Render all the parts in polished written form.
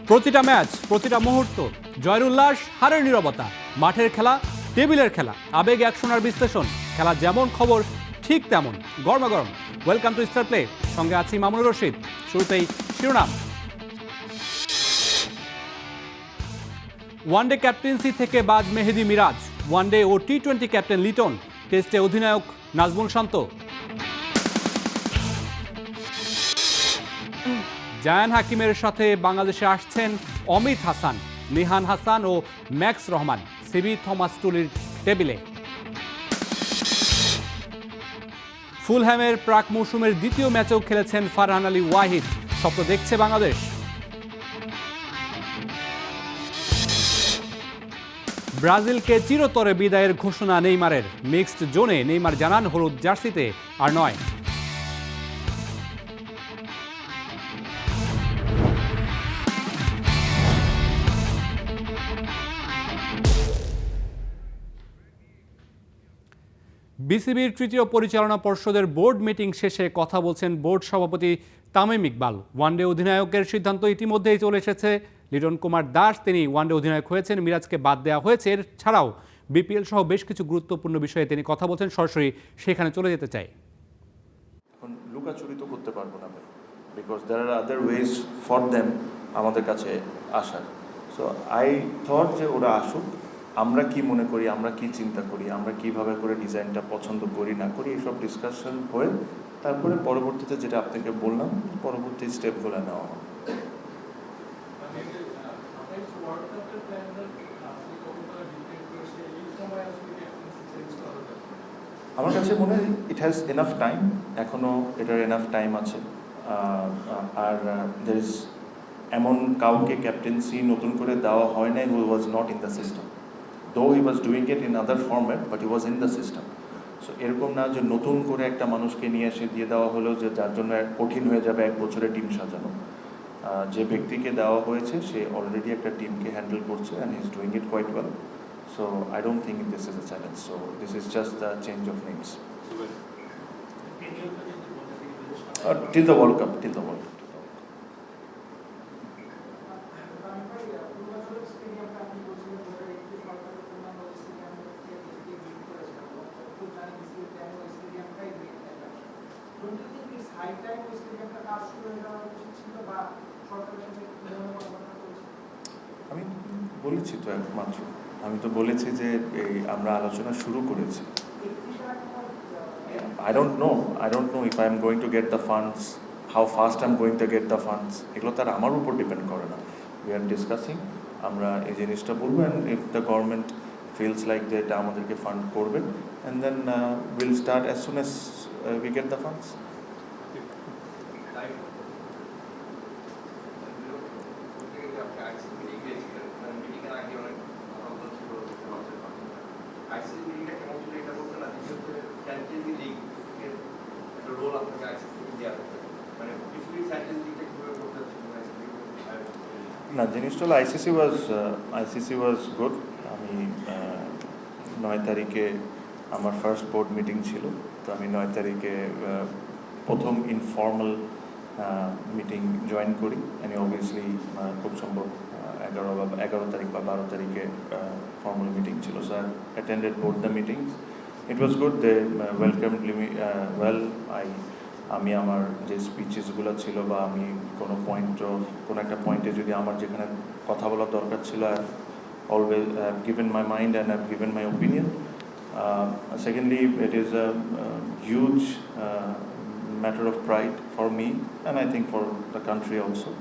প্রতিটা ম্যাচ, প্রতিটা মুহূর্ত, জয়ের উল্লাস, হারের নীরবতা, মাঠের খেলা, টেবিলের খেলা, আবেগ অ্যাকশন আর বিশ্লেষণ, খেলা যেমন খবর ঠিক তেমন গরমাগরম। ওয়েলকাম টু স্টার প্লে, সঙ্গে আছি মামুনুর রশিদ। শুরুতেই শিরোনাম। ওয়ানডে ক্যাপ্টেন্সি থেকে বাদ মেহেদী মিরাজ, ওয়ানডে ও টি-20 ক্যাপ্টেন লিটন, টেস্টে অধিনায়ক নাজমুল শান্ত। জায়ান হাকিমের সাথে বাংলাদেশে আসছেন অমিত হাসান, নিহান হাসান ও ম্যাক্স রহমান, সিবি থমাস টুলির টেবিলে। ফুলহ্যামের প্রাক মৌসুমের দ্বিতীয় ম্যাচেও খেলেছেন ফারহান আলী ওয়াহিদ, স্বপ্ন দেখছে বাংলাদেশ। ব্রাজিলকে চিরতরে বিদায়ের ঘোষণা নেইমারের, মিক্সড জোনে নেইমার জানান হলুদ জার্সিতে আর নয়। বিসিবির তৃতীয় পরিচালনা পর্ষদের বোর্ড মিটিং শেষে কথা বলছেন বোর্ড সভাপতি তামিম ইকবাল। ওয়ানডে অধিনায়কের সিদ্ধান্ত ইতিমধ্যেই চলে এসেছে। লিটন কুমার দাস তিনি ওয়ানডে অধিনায়ক হয়েছেন, মিরাজকে বাদ দেওয়া হয়েছে। এর ছাড়াও বিপিএল সহ বেশ কিছু গুরুত্বপূর্ণ বিষয়ে তিনি কথা বলছেন। সরাসরি সেখানে চলে যেতে চাই। এখন লুকাচুরি তো করতে পারবো না ভাই, because there are other ways for them আমাদের কাছে আসার। সো আই থট যে ওরা আসুক, আমরা কি মনে করি, আমরা কি চিন্তা করি, আমরা কিভাবে করে ডিজাইনটা পছন্দ করি না করি, এইসব ডিসকাশন হয়ে তারপরে পরবর্তীতে যেটা আপনাকে বললাম, পরবর্তী স্টেপগুলো নেওয়া হবে। আমার কাছে মনে হয় ইট হ্যাজ এনাফ টাইম, এখনও এটার এনাফ টাইম আছে। আর দের ইজ এমন কাউকে ক্যাপ্টেন্সি নতুন করে দেওয়া হয় নাই who was not in the system, though he was doing it in other format, but he was in the system. So এরকম না যে নতুন করে একটা মানুষকে নিয়ে এসে দিয়ে দেওয়া হলো যে যার জন্য কঠিন হয়ে যাবে এক বছরে টিম সাজানো। যে ব্যক্তিকে দেওয়া হয়েছে সে অলরেডি একটা টিমকে হ্যান্ডেল করছে and he is doing it quite well. So I don't think this is a challenge. So this is just a change of names. Till the World Cup. আমি বলেছি তো একমাত্র, আমি তো বলেছি যে এই আমরা আলোচনা শুরু করেছি। I don't know if I am going to get the funds, how fast I am going to get the funds. এগুলো তার আমার উপর ডিপেন্ড করে না। We are discussing, আমরা এই জিনিসটা বলবো, and if the government feels like যে এটা আমাদেরকে ফান্ড করবে, and then we'll start as soon as we get the funds. না, জিনিসটা হলো আইসিসি ওয়াজ গুড। আমি 9 তারিখে আমার ফার্স্ট বোর্ড মিটিং ছিল, তো আমি 9 তারিখে প্রথম ইনফর্মাল মিটিং জয়েন করি। আমি অবভিয়াসলি খুব সম্ভব 11 তারিখ বা 12 তারিখে ফর্মাল মিটিং ছিল। So I attended both the meetings. It was good, they welcomed me well. আমি আমার যে স্পিচেসগুলো ছিল বা আমি কোনো একটা পয়েন্টে যদি আমার যেখানে কথা বলার দরকার ছিল, I always have given my mind and have given my opinion. Secondly, it is a huge matter of pride for me and I think for the country also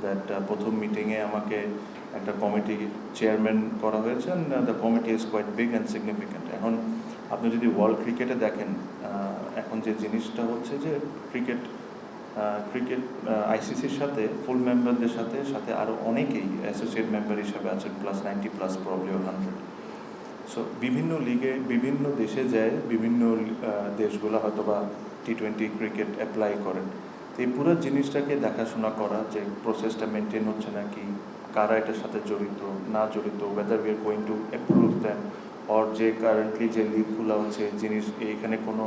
that প্রথম মিটিংয়ে আমাকে একটা কমিটি চেয়ারম্যান করা হয়েছে, and the committee is quite big and significant. এখন আপনি যদি world ক্রিকেটে দেখেন, এখন যে জিনিসটা হচ্ছে যে ক্রিকেট আইসিসির সাথে ফুল মেম্বারদের সাথে আরও অনেকেই অ্যাসোসিয়েট মেম্বার হিসাবে আছেন, প্লাস 90+ প্রবলি 100। সো বিভিন্ন লিগে বিভিন্ন দেশে যায়, বিভিন্ন দেশগুলো হয়তো বা টি-20 ক্রিকেট অ্যাপ্লাই করেন। তো এই পুরো জিনিসটাকে দেখাশোনা করা, যে প্রসেসটা মেনটেন হচ্ছে নাকি, কারা এটার সাথে জড়িত না জড়িত, whether we are going to approve then, or যে কারেন্টলি যে লিগগুলো হচ্ছে জিনিস, এইখানে কোনো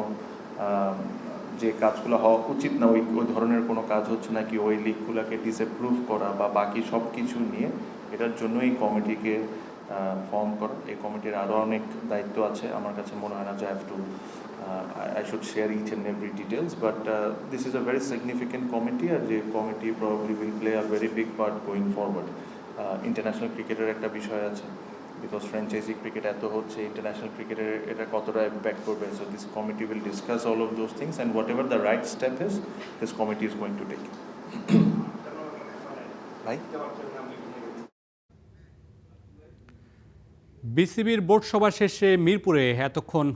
যে কাজগুলো হওয়া উচিত না, ওই ওই ধরনের কোনো কাজ হচ্ছে নাকি, ওই লিগগুলোকে ডিসঅ্যাপ্রুভ করা বা বাকি সব কিছু নিয়ে এটার জন্য এই কমিটিকে ফর্ম করা। এই কমিটির আরও অনেক দায়িত্ব আছে, আমার কাছে মনে হয় না যে I should share each and every details, but this is a very significant committee, and the committee probably will play a very big part going forward. International cricketer একটা বিষয় আছে, because franchisee cricket এত হচ্ছে, international cricketer এটা কতটা impact করবে, so this committee will discuss all of those things, and whatever the right step is, this committee is going to take. Right? বিসিবির board সভা শেষে মিরপুরে এতক্ষণ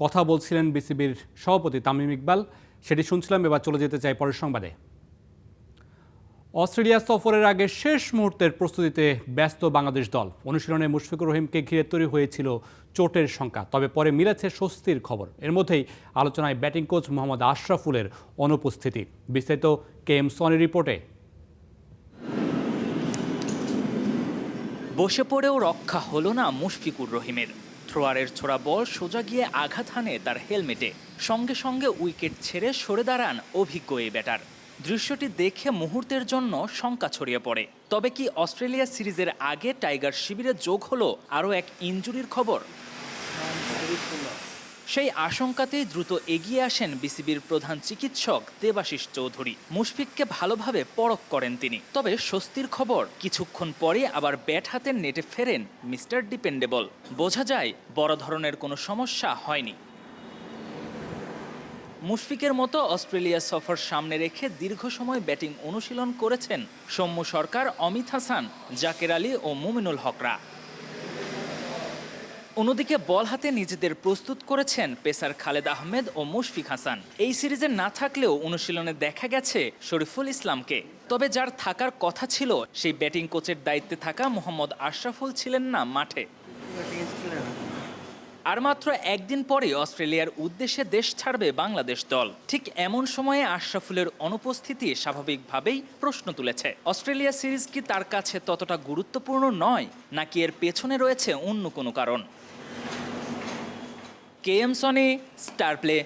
কথা বলছিলেন বিসিবির সভাপতি তামিম ইকবাল, সেটি শুনছিলাম। এবার চলে যেতে চাই পরের সংবাদে। অস্ট্রেলিয়া সফরের আগে শেষ মুহূর্তের প্রস্তুতিতে ব্যস্ত বাংলাদেশ দল। অনুশীলনে মুশফিকুর রহিমকে ঘিরে তৈরি হয়েছিল চোটের শঙ্কা, তবে পরে মিলেছে স্বস্তির খবর। এর মধ্যেই আলোচনায় ব্যাটিং কোচ মোহাম্মদ আশরাফুলের অনুপস্থিতি। বিস্তারিত KM সনির রিপোর্টে। বসে পড়েও রক্ষা হলো না মুশফিকুর রহিমের। থ্রোয়ারের ছোড়া বল সোজা গিয়ে আঘাত হানে তার হেলমেটে। সঙ্গে সঙ্গে উইকেট ছেড়ে সরে দাঁড়ান অভিজ্ঞ এই ব্যাটার। দৃশ্যটি দেখে মুহূর্তের জন্য শঙ্কা ছড়িয়ে পড়ে। তবে কি অস্ট্রেলিয়া সিরিজের আগে টাইগার শিবিরে যোগ হলো আরও এক ইনজুরির খবর? সেই আশঙ্কাতেই দ্রুত এগিয়ে আসেন বিসিবির প্রধান চিকিৎসক দেবাশিস চৌধুরী। মুশফিককে ভালোভাবে পরখ করেন তিনি। তবে স্বস্তির খবর, কিছুক্ষণ পরে আবার ব্যাট হাতে নেটে ফেরেন মিস্টার ডিপেন্ডেবল। বোঝা যায় বড় ধরনের কোনো সমস্যা হয়নি। মুশফিকের মতো অস্ট্রেলিয়া সফর সামনে রেখে দীর্ঘ সময় ব্যাটিং অনুশীলন করেছেন সৌম্য সরকার, অমিত হাসান, জাকের আলী ও মুমিনুল হকরা। অন্যদিকে বল হাতে নিজেদের প্রস্তুত করেছেন পেসার খালেদ আহমেদ ও মুশফিক হাসান। এই সিরিজে না থাকলেও অনুশীলনে দেখা গেছে শরীফুল ইসলামকে। তবে যার থাকার কথা ছিল সেই ব্যাটিং কোচের দায়িত্বে থাকা মোহাম্মদ আশরাফুল ছিলেন না মাঠে। আর মাত্র একদিন পরে অস্ট্রেলিয়ার উদ্দেশ্যে দেশ ছাড়বে বাংলাদেশ দল। ঠিক এমন সময়ে আশরাফুলের অনুপস্থিতি স্বাভাবিকভাবেই প্রশ্ন তুলেছে। অস্ট্রেলিয়া সিরিজ কি তার কাছে ততটা গুরুত্বপূর্ণ নয়, নাকি এর পেছনে রয়েছে অন্য কোনো কারণ? KM Sony, star play.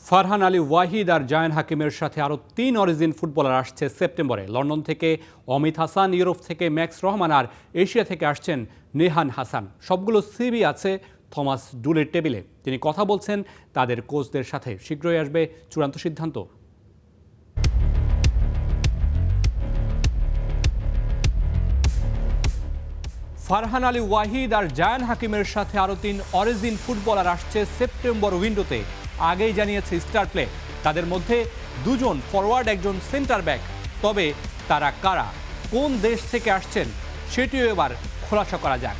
Farhan Ali Wahid আর জায়ান হাকিমের সাথে আরও 3 অরিজিন ফুটবলার আসছে সেপ্টেম্বরে। লন্ডন থেকে অমিত হাসান, ইউরোপ থেকে ম্যাক্স রহমান আর এশিয়া থেকে আসছেন নেহান হাসান। সবগুলো সিভি আছে থমাস ডুলের টেবিলে। তিনি কথা বলছেন তাদের কোচদের সাথে। শীঘ্রই আসবে চূড়ান্ত সিদ্ধান্ত। ফারহান আলী ওয়াহিদ আর জায়ান হাকিমের সাথে আরও 3 অরিজিন ফুটবলার আসছে সেপ্টেম্বর উইন্ডোতে, আগেই জানিয়েছে স্টার প্লে। তাদের মধ্যে 2 জন ফরওয়ার্ড, 1 জন সেন্টার ব্যাক। তবে তারা কারা, কোন দেশ থেকে আসছেন, সেটিও এবার খোলাসা করা যাক।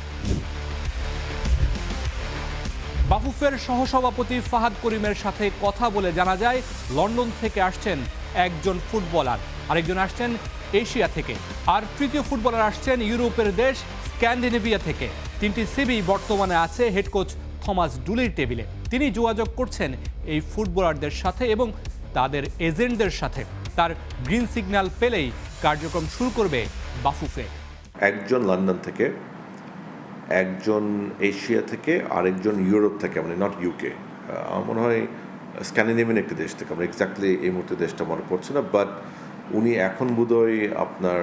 বাফুফের সহসভাপতি ফাহাদ করিমের সাথে কথা বলে জানা যায় লন্ডন থেকে আসছেন 1 জন ফুটবলার, আরেকজন আসছেন এশিয়া থেকে, আর তৃতীয় ফুটবলার আসছেন ইউরোপের দেশ স্ক্যান্ডিনেভিয়া থেকে। 3টি সিভি বর্তমানে আছে হেড কোচ থমাস ডুলির টেবিলে। তিনি যোগাযোগ করছেন এই ফুটবলারদের সাথে এবং তাদের এজেন্টদের সাথে। তার গ্রিন সিগন্যাল পেলেই কার্যক্রম শুরু করবে বাফুফে। একজন লন্ডন থেকে, একজন এশিয়া থেকে, আরেকজন ইউরোপ থেকে, মানে নট ইউকে, আমার মনে হয় স্ক্যান্ডিনেভিয়ান একটি দেশ থেকে। আমার এক্স্যাক্টলি এই মুহূর্তে দেশটা মনে পড়ছে না, বাট উনি এখন বোধহয় আপনার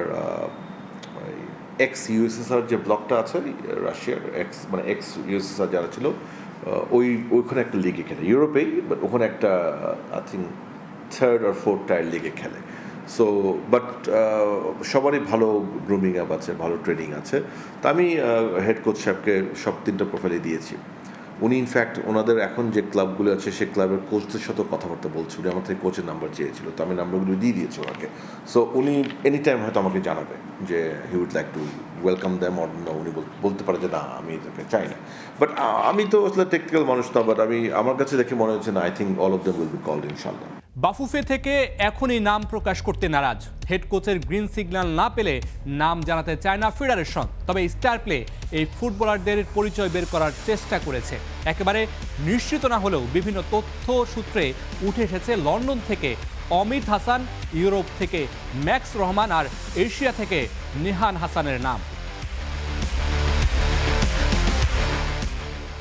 এক্স ইউএসএসআর যে ব্লকটা আছে রাশিয়ার, এক্স ইউএসএসআর যারা ছিল ওইখানে একটা লিগে খেলে ইউরোপেই, বাট ওখানে একটা I think 3rd or 4th tyre লিগে খেলে। সো বাট সবারই ভালো গ্রুমিং অ্যাপ আছে, ভালো ট্রেনিং আছে। তা আমি হেড কোচ সাহেবকে সব 3টা প্রোফাইলে দিয়েছি। উনি ইনফ্যাক্ট ওনাদের এখন যে ক্লাবগুলো আছে সেই ক্লাবের কোচদের সাথে কথাবার্তা বলছে। উনি আমার থেকে কোচের নাম্বার চেয়েছিল, তো আমি নাম্বারগুলো দিয়ে দিয়েছি ওনাকে। সো উনি এনি টাইম হয়তো আমাকে জানাবে যে he would like to welcome them or না। উনি বলতে পারে যে না, আমি এটাকে চাই না। বাট আমি তো আসলে টেকনিক্যাল মানুষ না, বাট আমার কাছে দেখে মনে হচ্ছে না, I think all of them will be called ইনশাআল্লাহ। বাফুফে থেকে এখনই নাম প্রকাশ করতে নারাজ। হেড কোচের গ্রিন সিগন্যাল না পেলে নাম জানাতে চায় না ফেডারেশন। তবে স্টার প্লে এই ফুটবলারদের পরিচয় বের করার চেষ্টা করেছে। একেবারে নিশ্চিত না হলেও বিভিন্ন তথ্য সূত্রে উঠে এসেছে লন্ডন থেকে অমিত হাসান, ইউরোপ থেকে ম্যাক্স রহমান আর এশিয়া থেকে নেহান হাসানের নাম।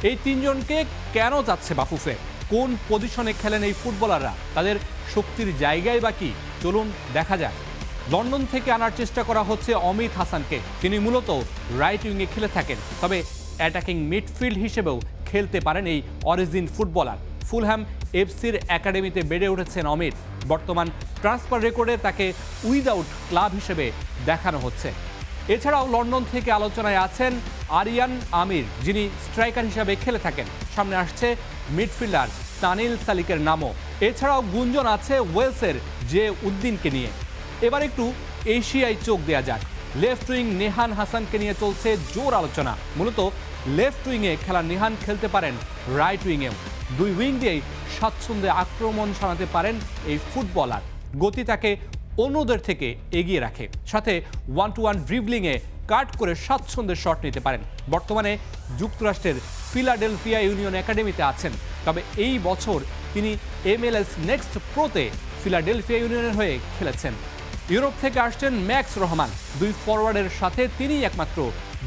এই 3 জনকে কেন যাচ্ছে বাফুফে? কোন পজিশনে খেলেন এই ফুটবলাররা, তাদের শক্তির জায়গায় বা কি, চলুন দেখা যাক। লন্ডন থেকে আনার চেষ্টা করা হচ্ছে অমিত হাসানকে। তিনি মূলত রাইট উইংয়ে খেলে থাকেন, তবে অ্যাটাকিং মিডফিল্ড হিসেবেও খেলতে পারেন এই অরিজিন ফুটবলার। ফুলহ্যাম এফসির একাডেমিতে বেড়ে উঠেছেন অমিত। বর্তমান ট্রান্সফার রেকর্ডে তাকে উইদাউট ক্লাব হিসেবে দেখানো হচ্ছে। এছাড়াও লন্ডন থেকে আলোচনায় আছেন আরিয়ান আমির, যিনি স্ট্রাইকার হিসাবে খেলে থাকেন। সামনে আসছে মিডফিল্ডার তানিল সালিকের নামও। এছাড়াও গুঞ্জন আছে ওয়েলসের জে উদ্দিনকে নিয়ে। এবার একটু এশিয়ায় চোখ দেওয়া যাক। লেফট উইং নেহান হাসানকে নিয়ে চলছে জোর আলোচনা। মূলত লেফট উইংয়ে খেলা নেহান খেলতে পারেন রাইট উইংয়েও। দুই উইং দিয়েই স্বাচ্ছন্দ্যে আক্রমণ সানাতে পারেন এই ফুটবলার। গতি তাকে অন্যদের থেকে এগিয়ে রাখে, সাথে 1-to-1 ড্রিবলিংয়ে কাট করে স্বাচ্ছন্দ্যে শট নিতে পারেন। বর্তমানে যুক্তরাষ্ট্রের ফিলাডেলফিয়া ইউনিয়ন একাডেমিতে আছেন, তবে এই বছর তিনি MLS নেক্সট প্রোতে ফিলাডেলফিয়া ইউনিয়নের হয়ে খেলেছেন। ইউরোপ থেকে আসছেন ম্যাক্স রহমান। দুই ফরওয়ার্ডের সাথে তিনিই একমাত্র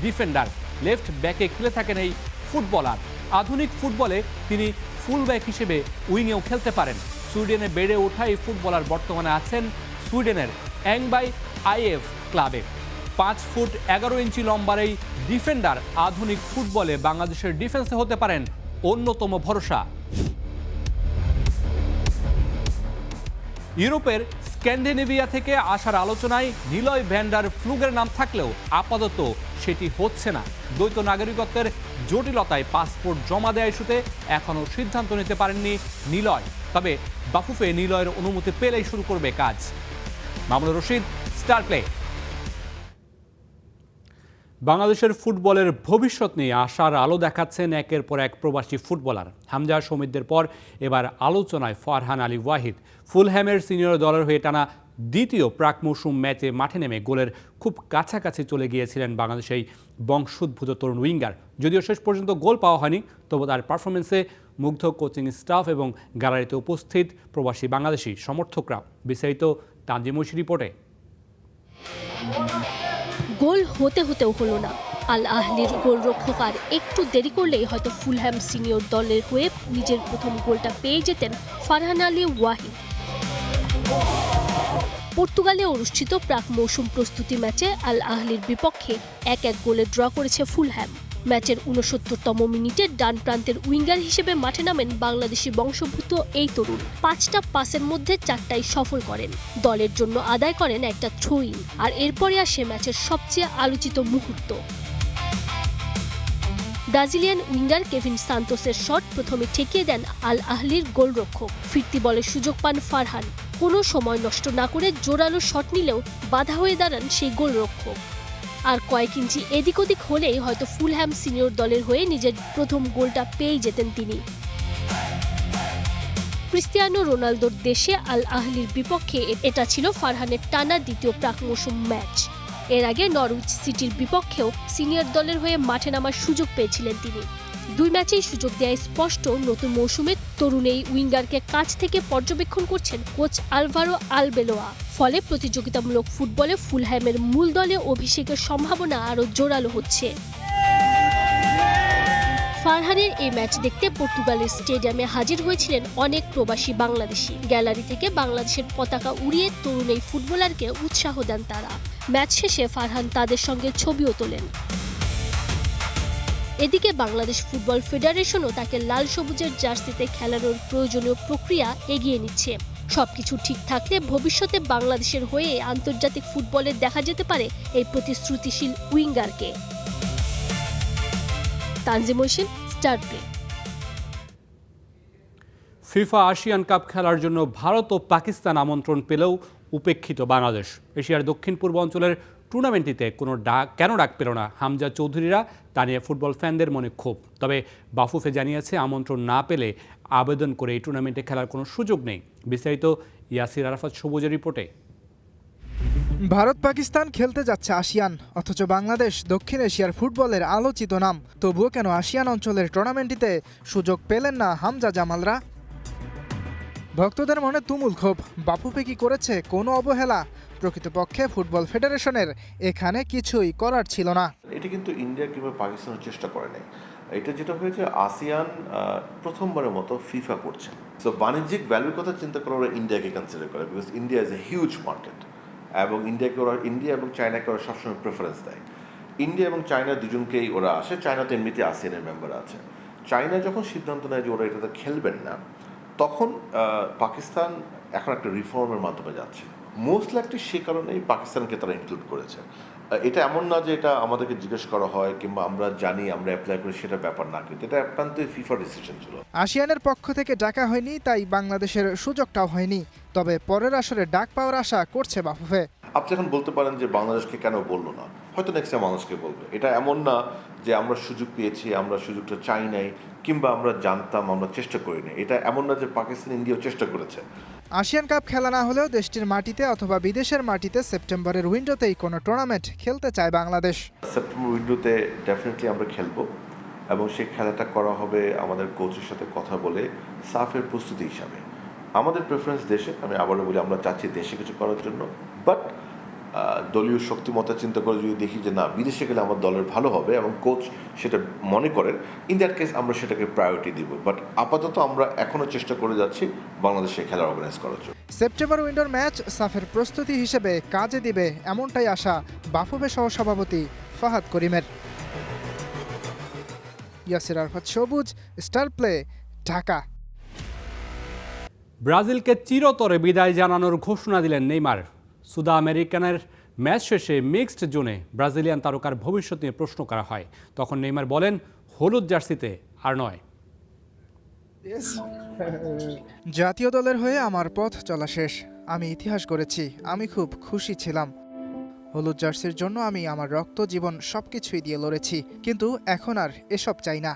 ডিফেন্ডার। লেফট ব্যাকে খেলে থাকেন এই ফুটবলার। আধুনিক ফুটবলে তিনি ফুল ব্যাক হিসেবে উইংয়েও খেলতে পারেন। সুইডেনে বেড়ে ওঠা এই ফুটবলার বর্তমানে আছেন সুইডেনের অ্যাংবাই আইএফ ক্লাবে। 5 ফুট 11 ইঞ্চি লম্বার এই ডিফেন্ডার আধুনিক ফুটবলে বাংলাদেশের ডিফেন্সে হতে পারেন অন্যতম ভরসা। ইউরোপের স্ক্যান্ডিনেভিয়া থেকে আসার আলোচনায় নিলয় ভ্যান্ডার ফ্লুগের নাম থাকলেও আপাতত সেটি হচ্ছে না। দ্বৈত নাগরিকত্বের জটিলতায় পাসপোর্ট জমা দেওয়া ইস্যুতে এখনও সিদ্ধান্ত নিতে পারেননি নিলয়। তবে বাফুফে নিলয়ের অনুমতি পেলেই শুরু করবে কাজ। Mamunur Rashid, star play. বাংলাদেশের ফুটবলের ভবিষ্যৎ নিয়ে আশার আলো দেখাচ্ছেন একের পর এক প্রবাসী ফুটবলার। হামজা শমীদদের পর এবার আলোচনায় ফারহান আলী ওয়াহিদ। ফুলহ্যামের সিনিয়র দলের হয়ে টানা দ্বিতীয় প্রাক মৌসুম ম্যাচে মাঠে নেমে গোলের খুব কাছাকাছি চলে গিয়েছিলেন বাংলাদেশের বংশোদ্ভূত তরুণ উইঙ্গার। যদিও শেষ পর্যন্ত গোল পাওয়া হয়নি, তবু তার পারফরমেন্সে মুগ্ধ কোচিং স্টাফ এবং গ্যালারিতে উপস্থিত প্রবাসী বাংলাদেশি সমর্থকরা। বিস্তারিত তানজিম ঐশী রিপোর্টে। গোল হতে হতেও হলো না। আল আহলির গোলরক্ষক আর একটু দেরি করলেই হয়তো ফুলহ্যাম সিনিয়র দলের হয়ে নিজের প্রথম গোলটা পেয়ে যেতেন ফারহান আলী ওয়াহিদ। পর্তুগালে অনুষ্ঠিত প্রাক মৌসুম প্রস্তুতি ম্যাচে আল আহলির বিপক্ষে 1-1 গোলে ড্র করেছে ফুলহ্যাম। ম্যাচের 69তম মিনিটে ডান প্রান্তের উইঙ্গার হিসেবে মাঠে নামেন বাংলাদেশি বংশোদ্ভূত এই তরুণ। 5টা পাসের মধ্যে 4টাই সফল করেন। দলের জন্য আদায় করেন একটা থ্রো ইন। আর এরপরে আসে ম্যাচের সবচেয়ে আলোচিত মুহূর্ত। ব্রাজিলিয়ান উইঙ্গার কেভিন সান্তোসের শট প্রথমে ঠেকিয়ে দেন আল আহলির গোলরক্ষক। ফিরতি বলের সুযোগ পান ফারহান। কোনো সময় নষ্ট না করে জোরালো শট নিলেও বাধা হয়ে দাঁড়ান সেই গোলরক্ষক। আর কয়েক ইঞ্চি এদিক ওদিক হলেই হয়তো ফুলহ্যাম সিনিয়র দলের হয়ে নিজের প্রথম গোলটা পেয়ে যেতেন তিনি। ক্রিস্টিয়ানো রোনালদোর দেশে আল আহলির বিপক্ষে এটা ছিল ফারহানের টানা দ্বিতীয় প্রাক মৌসুম ম্যাচ। এর আগে নরউইচ সিটির বিপক্ষেও সিনিয়র দলের হয়ে মাঠে নামার সুযোগ পেয়েছিলেন তিনি। দুই ম্যাচেই সুযোগ দেয় স্পষ্ট। নতুন মৌসুমে তরুণ এই উইঙ্গারকে কাছ থেকে পর্যবেক্ষণ করছেন কোচ আলভারো আলবেলোয়া। ফলে প্রতিযোগিতামূলক ফুটবলে ফুলহ্যামের মূল দলে অভিষেকের সম্ভাবনা আরও জোরালো হচ্ছে। ফারহানের এই ম্যাচ দেখতে পর্তুগালের স্টেডিয়ামে হাজির হয়েছিলেন অনেক প্রবাসী বাংলাদেশি। গ্যালারি থেকে বাংলাদেশের পতাকা উড়িয়ে তরুণ এই ফুটবলারকে উৎসাহ দেন তারা। ম্যাচ শেষে ফারহান তাদের সঙ্গে ছবিও তোলেন। এদিকে বাংলাদেশ ফুটবল ফেডারেশনও তাকে লাল সবুজের জার্সিতে খেলানোর প্রয়োজনীয় প্রক্রিয়া এগিয়ে নিচ্ছে। সবকিছু ঠিক থাকলে ভবিষ্যতে বাংলাদেশের হয়ে আন্তর্জাতিক ফুটবলে দেখা যেতে পারে এই প্রতিশ্রুতিশীল উইঙ্গারকে। Tanzim Oishi, star play. FIFA Asian Cup খেলার জন্য ভারত ও পাকিস্তান আমন্ত্রণ পেলেও উপেক্ষিত বাংলাদেশ। এশিয়ার দক্ষিণ পূর্ব অঞ্চলের টুর্নামেন্টটিতে কেন ডাক পেল না হামজা চৌধুরীরা, তা নিয়ে ফুটবল ফ্যানদের মনে ক্ষোভ। তবে বাফুফে জানিয়েছে আমন্ত্রণ না পেলে আবেদন করে এই টুর্নামেন্টে খেলার কোনো সুযোগ নেই। বিস্তারিত ইয়াসির আরাফাত সবুজের রিপোর্টে। ভারত পাকিস্তান খেলতে যাচ্ছে আসিয়ান, অথচ বাংলাদেশ দক্ষিণ এশিয়ার ফুটবলের আলোচিত নাম। তবুও কেন আসিয়ান অঞ্চলের টুর্নামেন্টটিতে সুযোগ পেলেন না হামজা জামালরা? ভক্তদের মনে তুমুল ক্ষোভ। বাফুফে কি করেছে কোনো অবহেলা? প্রকৃতপক্ষে ফুটবল ফেডারেশনের এখানে কিছুই করার ছিল না। এটি কিন্তু ইন্ডিয়া কিংবা পাকিস্তানের চেষ্টা করে নাই। এটা যেটা হয়েছে আসিয়ান প্রথমবারের মতো ফিফা করছে। সো বাণিজ্যিক ভ্যালুর কথা চিন্তা করে ওরা ইন্ডিয়াকে কনসিডার করে, because India is a huge market এবং ইন্ডিয়া এবং চায়নাকে ওরা সবসময় প্রেফারেন্স দেয়। ইন্ডিয়া এবং চায়না দুজনকেই ওরা আসে, চায়না তো এমনিতে আসিয়ানের মেম্বার আছে। চায়না যখন সিদ্ধান্ত নেয় যে ওরা এটাতে খেলবেন না, তখন পাকিস্তান এখন একটা রিফর্মের মাধ্যমে যাচ্ছে। মোস্ট লাইকলি সে কারণেই পাকিস্তানকে তারা ইনক্লুড করেছে। এটা এমন না যে এটা আমাদেরকে জিজ্ঞেস করা হয় কিংবা আমরা জানি আমরা অ্যাপ্লাই করি, সেটা ব্যাপার না, কিন্তু এটা একান্তই ফিফার ডিসিশন ছিল। আসিয়ানের পক্ষ থেকে ডাকা হয়নি, তাই বাংলাদেশের সুযোগটাও হয়নি। তবে পরের আসরে ডাক পাওয়ার আশা করছে বাফুফে। আপনি এখন বলতে পারেন যে বাংলাদেশকে কেন বললো না, হয়তো নেক্সট টাইম বাংলাদেশকে বলবে। এটা এমন না যে আমরা সুযোগ পেয়েছি, আমরা সুযোগটা চাই নাই, কিংবা আমরা জানতাম আমরা চেষ্টা করিনি। এটা এমন না যে পাকিস্তান ইন্ডিয়াও চেষ্টা করেছে। আসিয়ান কাপ খেলা না হলেও দেশটির মাটিতে অথবা বিদেশের মাটিতে সেপ্টেম্বরের উইন্ডোতেই কোনো টুর্নামেন্ট খেলতে চায় বাংলাদেশ। সেপ্টেম্বর উইন্ডোতে ডেফিনেটলি আমরা খেলবো এবং সেই খেলাটা করা হবে আমাদের কোচের সাথে কথা বলে সাফের প্রস্তুতি হিসাবে। আমাদের প্রেফারেন্স দেশে, আমি আবারও বলি, আমরা চাচ্ছি দেশে কিছু করার জন্য, বাট দলীয় শক্তিমত্তা চিন্তা করে যদি দেখি যে না, বিদেশে গেলে আমার দলের ভালো হবে এবং কোচ সেটা মনে করেন, ইন দ্যাট কেস আমরা সেটাকে প্রায়োরিটি দিব। বাট আপাতত আমরা এখনও চেষ্টা করে যাচ্ছি বাংলাদেশে খেলা অর্গানাইজ করার জন্য। সেপ্টেম্বর উইন্ডোর ম্যাচ সাফের প্রস্তুতি হিসেবে কাজে দিবে, এমনটাই আশা বাফুফে সহসভাপতি ফাহাদ করিমের। ইয়াসির আরাফাত সবুজ, স্টার প্লে, ঢাকা। ব্রাজিলকে চিরতরে বিদায় জানানোর ঘোষণা দিলেন নেইমার। সুদা আমেরিকানের ম্যাচ শেষে মিক্সড জোনে ব্রাজিলিয়ান তারকার ভবিষ্যৎ নিয়ে প্রশ্ন করা হয়। তখন নেইমার বলেন, হলুদ জার্সিতে আর নয়। জাতীয় দলের হয়ে আমার পথ চলা শেষ। আমি ইতিহাস গড়েছি, আমি খুব খুশি ছিলাম। হলুদ জার্সির জন্য আমি আমার রক্ত, জীবন সবকিছুই দিয়ে লড়েছি, কিন্তু এখন আর এসব চাই না।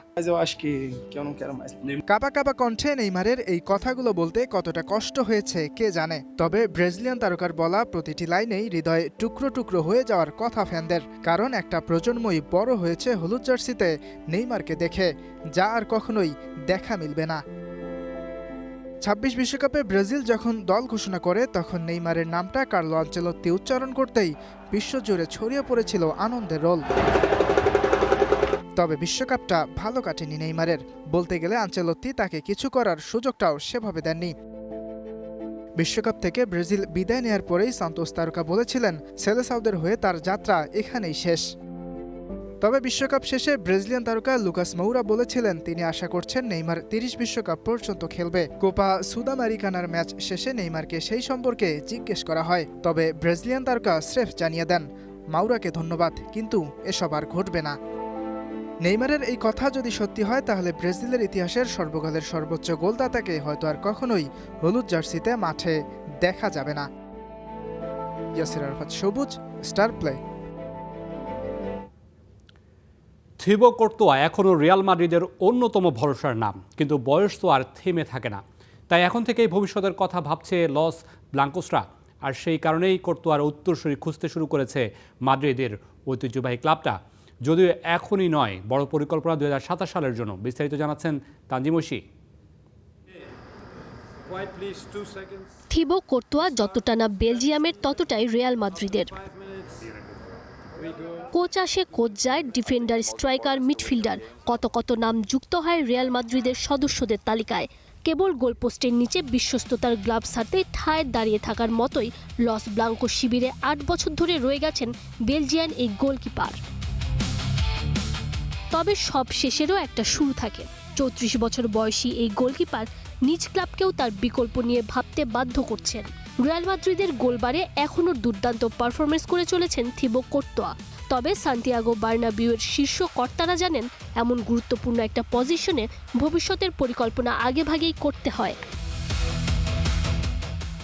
কাঁপা কাঁপা কণ্ঠে নেইমারের এই কথাগুলো বলতে কতটা কষ্ট হয়েছে কে জানে। তবে ব্রাজিলিয়ান তারকার বলা প্রতিটি লাইনেই হৃদয়ে টুকরো টুকরো হয়ে যাওয়ার কথা ফ্যানদের, কারণ একটা প্রজন্মই বড় হয়েছে হলুদ জার্সিতে নেইমারকে দেখে, যা আর কখনোই দেখা মিলবে না। 26 বিশ্বকাপে ব্রাজিল যখন দল ঘোষণা করে, তখন নেইমারের নামটা কার্লো আনচেলত্তি উচ্চারণ করতেই বিশ্বজুড়ে ছড়িয়ে পড়েছিল আনন্দের রোল। তবে বিশ্বকাপটা ভালো কাটেনি নেইমারের। বলতে গেলে আনচেলত্তি তাকে কিছু করার সুযোগটাও সেভাবে দেননি। বিশ্বকাপ থেকে ব্রাজিল বিদায় নেয়ার পরেই সান্তোস তারকা বলেছিলেন সেলেসাওদের হয়ে তার যাত্রা এখানেই শেষ। তবে বিশ্বকাপ শেষে ব্রাজিলিয়ান তারকা লুকাস মৌরা বলেছিলেন তিনি আশা করছেন নেইমার 30 বিশ্বকাপ পর্যন্ত খেলবে। কোপা সুদামেরিকানার ম্যাচ শেষে নেইমারকে সেই সম্পর্কে জিজ্ঞেস করা হয়, তবে ব্রাজিলিয়ান তারকা স্রেফ জানিয়ে দেন, মাউরাকে ধন্যবাদ, কিন্তু এসব আর ঘটবে না। নেইমারের এই কথা যদি সত্যি হয়, তাহলে ব্রাজিলের ইতিহাসের সর্বকালের সর্বোচ্চ গোলদাতাকে হয়তো আর কখনোই হলুদ জার্সিতে মাঠে দেখা যাবে না। ইয়াসির আরাফাত সবুজ, স্টার প্লে। থিবো কোর্তোয়া এখনও রিয়াল মাদ্রিদের অন্যতম ভরসার নাম, কিন্তু বয়স তো আর থেমে থাকে না। তাই এখন থেকেই ভবিষ্যতের কথা ভাবছে লস ব্লাঙ্কোসরা। আর সেই কারণেই কোর্তোয়ার উত্তরসূরি খুঁজতে শুরু করেছে মাদ্রিদের ঐতিহ্যবাহী ক্লাবটা। যদিও এখনই নয়, বড় পরিকল্পনা 2027 সালের জন্য। বিস্তারিত জানাচ্ছেন তানজিম ঐশী। থিবো কোর্তোয়া যতটা না বেলজিয়ামের, ততটাই রিয়াল মাদ্রিদের। কোচ আসে, কোচ যায়, ডিফেন্ডার, স্ট্রাইকার, মিডফিল্ডার, কত কত নাম যুক্ত হয় রিয়াল মাদ্রিদের সদস্যদের তালিকায়। কেবল গোলপোস্টের নিচে বিশ্বস্ততার গ্লাভ হাতে ঠায় দাঁড়িয়ে থাকার মতোই লস ব্লাঙ্কো শিবিরে 8 বছর ধরে রয়ে গেছেন বেলজিয়ান এই গোলকিপার। তবে সব শেষেরও একটা শুরু থাকে। 34 বছর বয়সী এই গোলকিপার নিজ ক্লাবকেও তার বিকল্প নিয়ে ভাবতে বাধ্য করছেন। রিয়াল মাদ্রিদের গোলবারে এখনও দুর্দান্ত পারফরমেন্স করে চলেছেন থিবো কোর্তোয়া। তবে সান্তিয়াগো বার্নাবিউয়ের শীর্ষ কর্তারা জানেন, এমন গুরুত্বপূর্ণ একটা পজিশনে ভবিষ্যতের পরিকল্পনা আগেভাগেই করতে হয়।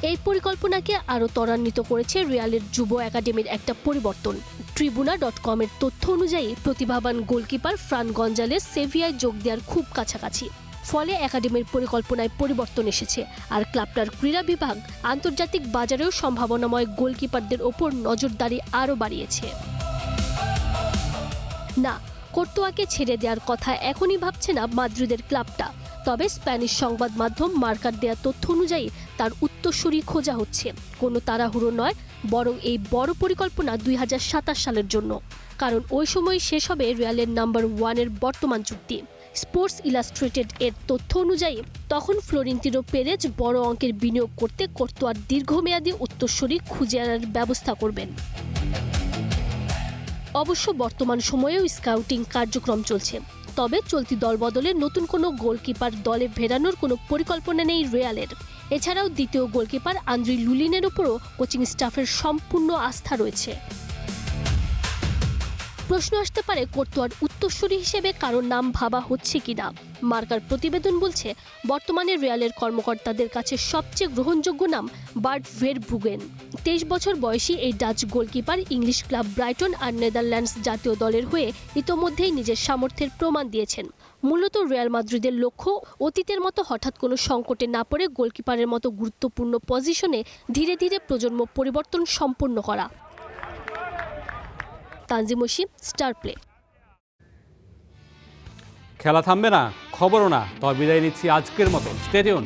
এই পরিকল্পনাকে আরও ত্বরান্বিত করেছে রিয়ালের যুব একাডেমির একটা পরিবর্তন। ট্রিবুনা.com-এর তথ্য অনুযায়ী প্রতিভাবান গোলকিপার ফ্রান গঞ্জালেস সেভিয়ায় যোগ দেওয়ার খুব কাছাকাছি। ফলে একাডেমির পরিকল্পনায় পরিবর্তন এসেছে। আর ক্লাবটার ক্রীড়া বিভাগ আন্তর্জাতিক বাজারেও সম্ভাবনাময় গোলকিপারদের ওপর নজরদারি আরও বাড়িয়েছে। না, কোর্তোয়াকে ছেড়ে দেওয়ার কথা এখনই ভাবছে না মাদ্রিদের ক্লাবটা। তবে স্প্যানিশ সংবাদ মাধ্যম মার্কার দেয়া তথ্য অনুযায়ী তার উত্তরসূরি খোঁজা হচ্ছে। কোনো তাড়াহুড়ো নয়, বরং এই বড় পরিকল্পনা 2027 সালের জন্য, কারণ ওই সময় শেষ হবে রিয়ালের নাম্বার 1-এর বর্তমান চুক্তি। স্পোর্টস ইলাস্ট্রেটেড এর তথ্য অনুযায়ী তখন ফ্লোরেন্তিনো পেরেজ বড় অঙ্কের বিনিয়োগ করতে কোর্তোয়ার দীর্ঘমেয়াদী উত্তরসূরি খুঁজে আনার ব্যবস্থা করবেন। অবশ্য বর্তমান সময়েও স্কাউটিং কার্যক্রম চলছে, তবে চলতি দলবদলে নতুন কোনো গোলকিপার দলে ফেরানোর কোনো পরিকল্পনা নেই রিয়ালের। এছাড়াও দ্বিতীয় গোলকিপার আন্দ্রি লুলিনের উপরও কোচিং স্টাফের সম্পূর্ণ আস্থা রয়েছে। প্রশ্ন আসতে পারে কোর্তোয়ার উত্তরসূরি হিসেবে কারো নাম ভাবা হচ্ছে কিনা। মার্কার প্রতিবেদন বলছে বর্তমানে রিয়ালের কর্মকর্তাদের কাছে সবচেয়ে গ্রহণযোগ্য নাম বার্ট ভেরব্রুগেন। 23 বছর বয়সী এই Dutch goalkeeper English club Brighton আর নেদারল্যান্ডস জাতীয় দলের হয়ে ইতোমধ্যেই নিজের সামর্থ্যের প্রমাণ দিয়েছেন। মূলত রিয়াল মাদ্রিদের লক্ষ্য অতীতের মতো হঠাৎ কোনো সংকটে না পড়ে গোলকিপারের মতো গুরুত্বপূর্ণ পজিশনে ধীরে ধীরে প্রজন্ম পরিবর্তন সম্পন্ন করা। Tanzim Osim, star play. খেলা থামবে না, খবরও না, তবে বিদায় নিচ্ছি আজকের মতো। Stay tune.